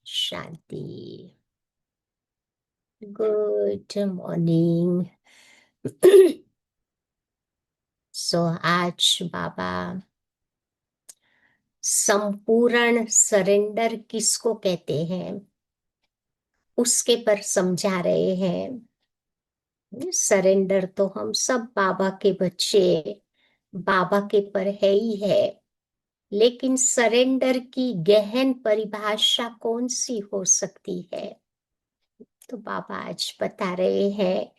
शांति। Good morning. सो आज बाबा संपूर्ण surrender किसको कहते हैं उसके पर समझा रहे हैं। सरेंडर तो हम सब बाबा के बच्चे बाबा के पर है ही है, लेकिन सरेंडर की गहन परिभाषा कौन सी हो सकती है? तो बाबा आज बता रहे हैं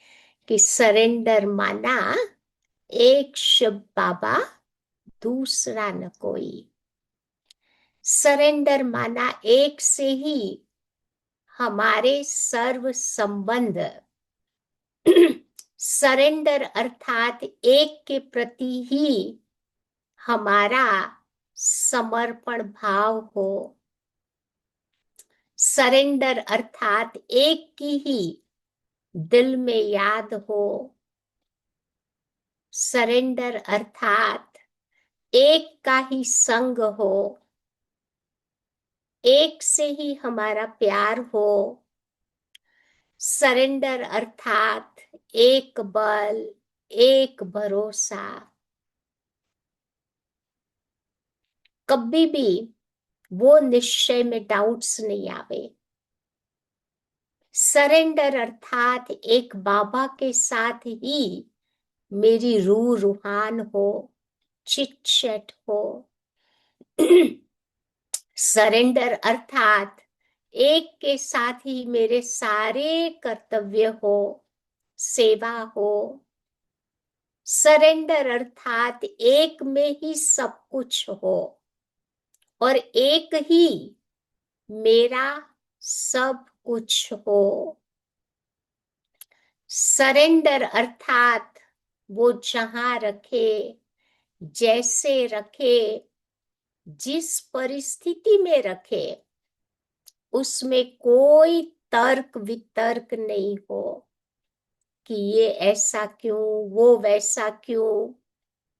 कि सरेंडर माना एक शब्द बाबा, दूसरा न कोई। सरेंडर माना एक से ही हमारे सर्व संबंध। सरेंडर अर्थात एक के प्रति ही हमारा समर्पण भाव हो। सरेंडर अर्थात एक की ही दिल में याद हो। सरेंडर अर्थात एक का ही संग हो, एक से ही हमारा प्यार हो। सरेंडर अर्थात एक बल, एक भरोसा। कभी भी वो निश्चय में डाउट्स नहीं आवे। सरेंडर अर्थात एक बाबा के साथ ही मेरी रूह रूहान हो, चिट चैट हो। सरेंडर अर्थात एक के साथ ही मेरे सारे कर्तव्य हो, सेवा हो। सरेंडर अर्थात एक में ही सब कुछ हो और एक ही मेरा सब कुछ हो। सरेंडर अर्थात वो जहां रखे, जैसे रखे, जिस परिस्थिति में रखे, उसमें कोई तर्क वितर्क नहीं हो कि ये ऐसा क्यों, वो वैसा क्यों,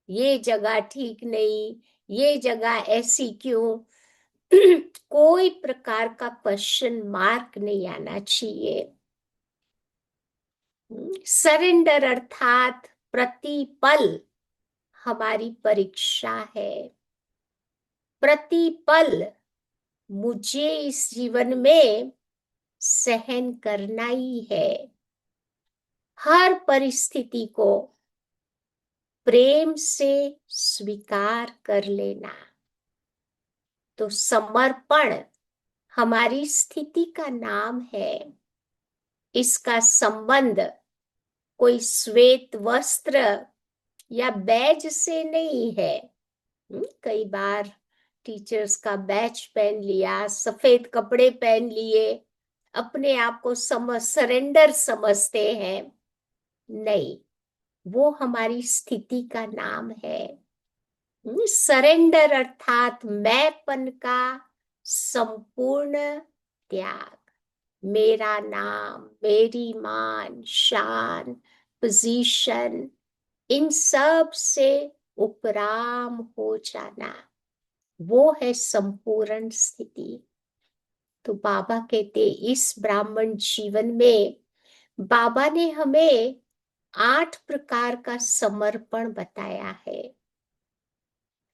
ये जगह ठीक नहीं, ये जगह ऐसी क्यों। कोई प्रकार का क्वेश्चन मार्क नहीं आना चाहिए। सरेंडर अर्थात प्रतिपल हमारी परीक्षा है। प्रतिपल मुझे इस जीवन में सहन करना ही है। हर परिस्थिति को प्रेम से स्वीकार कर लेना। तो समर्पण हमारी स्थिति का नाम है। इसका संबंध कोई श्वेत वस्त्र या बैज से नहीं है। कई बार टीचर्स का बैच पहन लिया, सफेद कपड़े पहन लिए, अपने आप को सरेंडर समझते हैं। नहीं, वो हमारी स्थिति का नाम है। सरेंडर अर्थात मैंपन का संपूर्ण त्याग। मेरा नाम, मेरी मान, शान, पोजीशन, इन सब से उपराम हो जाना, वो है संपूर्ण स्थिति। तो बाबा कहते इस ब्राह्मण जीवन में बाबा ने हमें 8 प्रकार का समर्पण बताया है।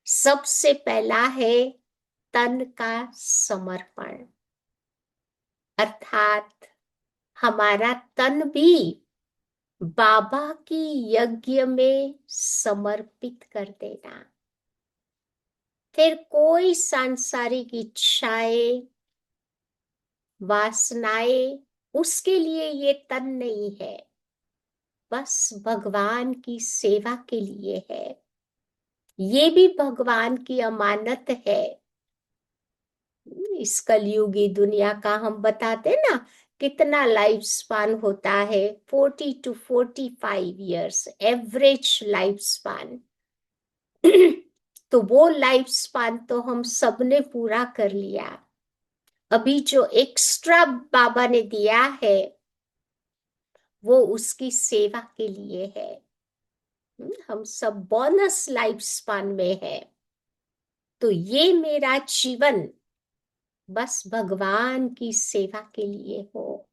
सबसे पहला है तन का समर्पण, अर्थात हमारा तन भी बाबा की यज्ञ में समर्पित कर देना। फिर कोई सांसारिक इच्छाएं, वासनाएं, उसके लिए ये तन नहीं है, बस भगवान की सेवा के लिए है। ये भी भगवान की अमानत है। इस कलयुगी दुनिया का हम बताते ना, कितना लाइफ स्पान होता है, 40 to 45 years average life span. तो वो लाइफ स्पान तो हम सबने पूरा कर लिया। अभी जो एक्स्ट्रा बाबा ने दिया है वो उसकी सेवा के लिए है। हम सब बोनस लाइफ स्पान में है। तो ये मेरा जीवन बस भगवान की सेवा के लिए हो।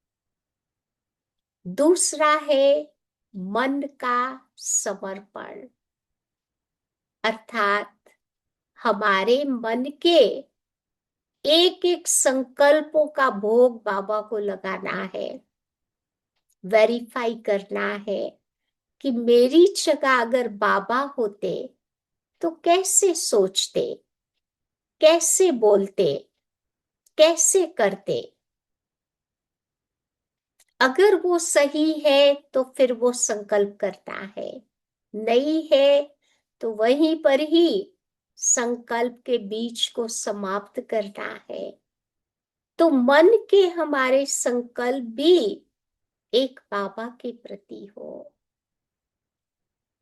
दूसरा है मन का समर्पण, अर्थात हमारे मन के एक एक संकल्पों का भोग बाबा को लगाना है, वेरीफाई करना है कि मेरी जगह अगर बाबा होते तो कैसे सोचते, कैसे बोलते, कैसे करते। अगर वो सही है तो फिर वो संकल्प करता है, नहीं है तो वहीं पर ही संकल्प के बीज को समाप्त करना है। तो मन के हमारे संकल्प भी एक बाबा के प्रति हो।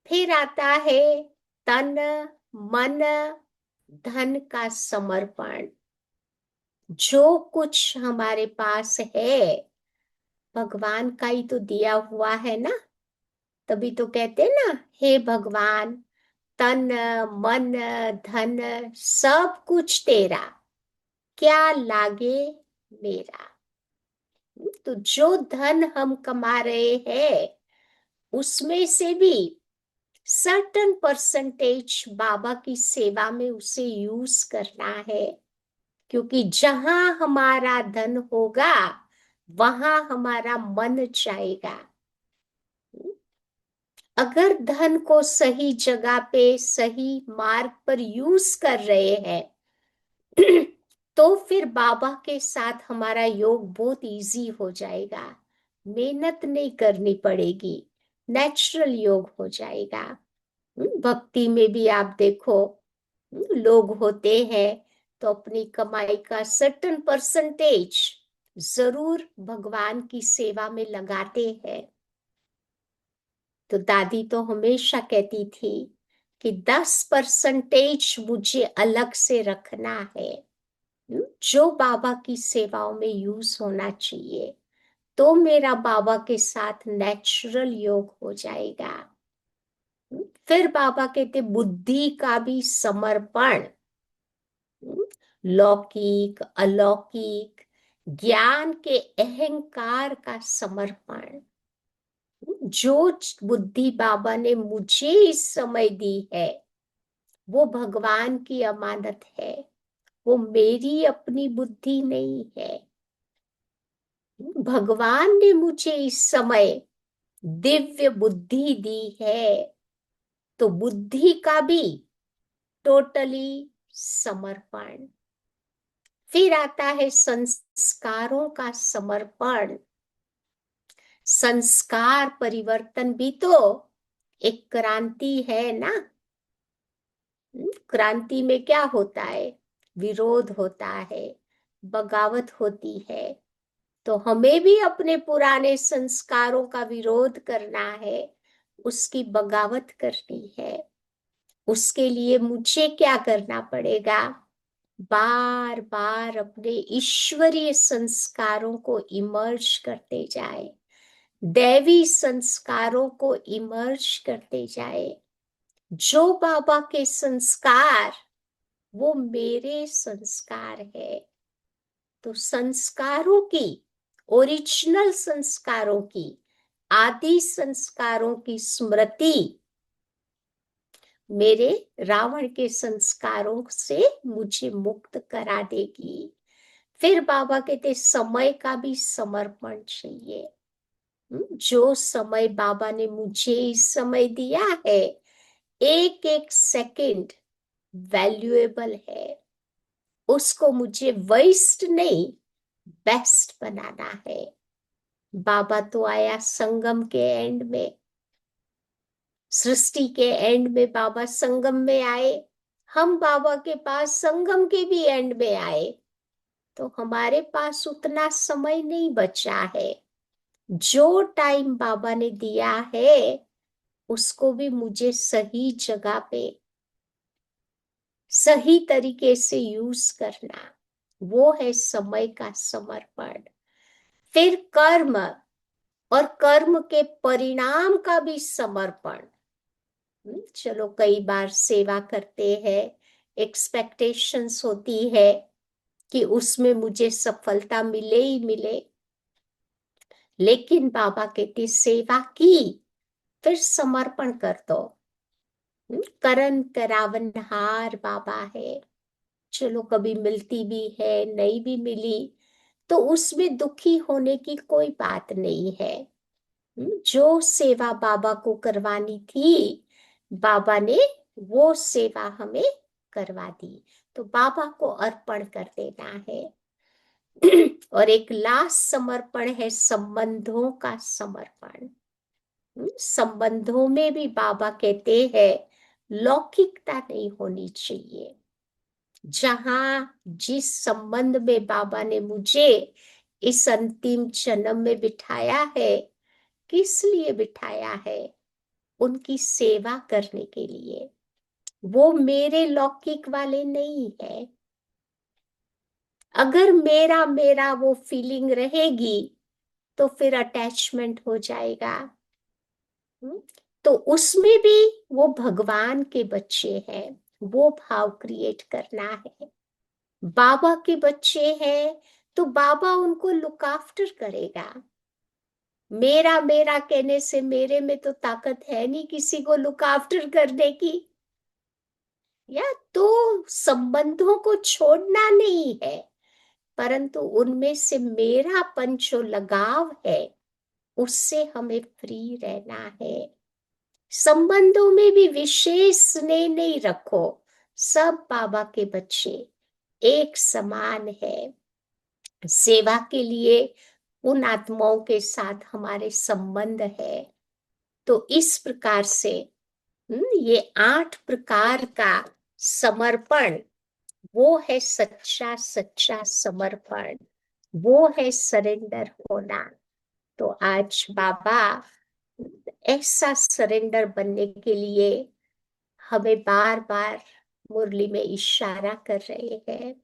फिर आता है तन, मन, धन का समर्पण। जो कुछ हमारे पास है भगवान का ही तो दिया हुआ है ना। तभी तो कहते हैं ना, हे भगवान, तन, मन, धन सब कुछ तेरा, क्या लागे मेरा। तो जो धन हम कमा रहे हैं उसमें से भी सर्टन परसेंटेज बाबा की सेवा में उसे यूज करना है, क्योंकि जहां हमारा धन होगा वहां हमारा मन जाएगा। अगर धन को सही जगह पे सही मार्ग पर यूज कर रहे हैं तो फिर बाबा के साथ हमारा योग बहुत इजी हो जाएगा, मेहनत नहीं करनी पड़ेगी, नेचुरल योग हो जाएगा। भक्ति में भी आप देखो, लोग होते हैं तो अपनी कमाई का सर्टेन परसेंटेज जरूर भगवान की सेवा में लगाते हैं। तो दादी तो हमेशा कहती थी कि 10% मुझे अलग से रखना है, जो बाबा की सेवाओं में यूज होना चाहिए, तो मेरा बाबा के साथ नेचुरल योग हो जाएगा। फिर बाबा कहते बुद्धि का भी समर्पण, लौकिक अलौकिक ज्ञान के अहंकार का समर्पण। जो बुद्धि बाबा ने मुझे इस समय दी है वो भगवान की अमानत है, वो मेरी अपनी बुद्धि नहीं है। भगवान ने मुझे इस समय दिव्य बुद्धि दी है, तो बुद्धि का भी टोटली समर्पण। फिर आता है संस्कारों का समर्पण। संस्कार परिवर्तन भी तो एक क्रांति है ना। क्रांति में क्या होता है, विरोध होता है, बगावत होती है। तो हमें भी अपने पुराने संस्कारों का विरोध करना है, उसकी बगावत करनी है। उसके लिए मुझे क्या करना पड़ेगा, बार बार अपने ईश्वरीय संस्कारों को इमर्ज करते जाए, दैवी संस्कारों को इमर्ज करते जाए। जो बाबा के संस्कार वो मेरे संस्कार है। तो संस्कारों की, ओरिजिनल संस्कारों की, आदि संस्कारों की स्मृति मेरे रावण के संस्कारों से मुझे मुक्त करा देगी। फिर बाबा कहते समय का भी समर्पण चाहिए। जो समय बाबा ने मुझे इस समय दिया है, एक एक सेकंड वैल्यूएबल है, उसको मुझे वेस्ट नहीं बेस्ट बनाना है। बाबा तो आया संगम के एंड में, सृष्टि के एंड में बाबा संगम में आए, हम बाबा के पास संगम के भी एंड में आए। तो हमारे पास उतना समय नहीं बचा है। जो टाइम बाबा ने दिया है उसको भी मुझे सही जगह पे सही तरीके से यूज करना, वो है समय का समर्पण। फिर कर्म और कर्म के परिणाम का भी समर्पण। चलो कई बार सेवा करते हैं, एक्सपेक्टेशंस होती है, कि उसमें मुझे सफलता मिले ही मिले, लेकिन बाबा कहते सेवा की, फिर समर्पण कर दो। करण करावनहार बाबा है। चलो कभी मिलती भी है, नहीं भी मिली तो उसमें दुखी होने की कोई बात नहीं है। जो सेवा बाबा को करवानी थी, बाबा ने वो सेवा हमें करवा दी, तो बाबा को अर्पण कर देना है। और एक लास्ट समर्पण है संबंधों का समर्पण। संबंधों में भी बाबा कहते हैं लौकिकता नहीं होनी चाहिए। जहां जिस संबंध में बाबा ने मुझे इस अंतिम जन्म में बिठाया है, किस लिए बिठाया है? उनकी सेवा करने के लिए। वो मेरे लौकिक वाले नहीं है। अगर मेरा मेरा वो फीलिंग रहेगी तो फिर अटैचमेंट हो जाएगा। तो उसमें भी वो भगवान के बच्चे हैं, वो भाव क्रिएट करना है। बाबा के बच्चे हैं तो बाबा उनको लुक आफ्टर करेगा। मेरा मेरा कहने से मेरे में तो ताकत है नहीं किसी को लुक आफ्टर करने की। या तो संबंधों को छोड़ना नहीं है, परंतु उनमें से मेरापन जो लगाव है उससे हमें फ्री रहना है। संबंधों में भी विशेष स्नेह नहीं रखो। सब बाबा के बच्चे एक समान है। सेवा के लिए उन आत्माओं के साथ हमारे संबंध है। तो इस प्रकार से ये 8 प्रकार का समर्पण, वो है सच्चा सच्चा समर्पण, वो है सरेंडर होना। तो आज बाबा ऐसा सरेंडर बनने के लिए हमें बार बार मुरली में इशारा कर रहे हैं।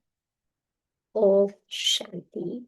ओम शांति।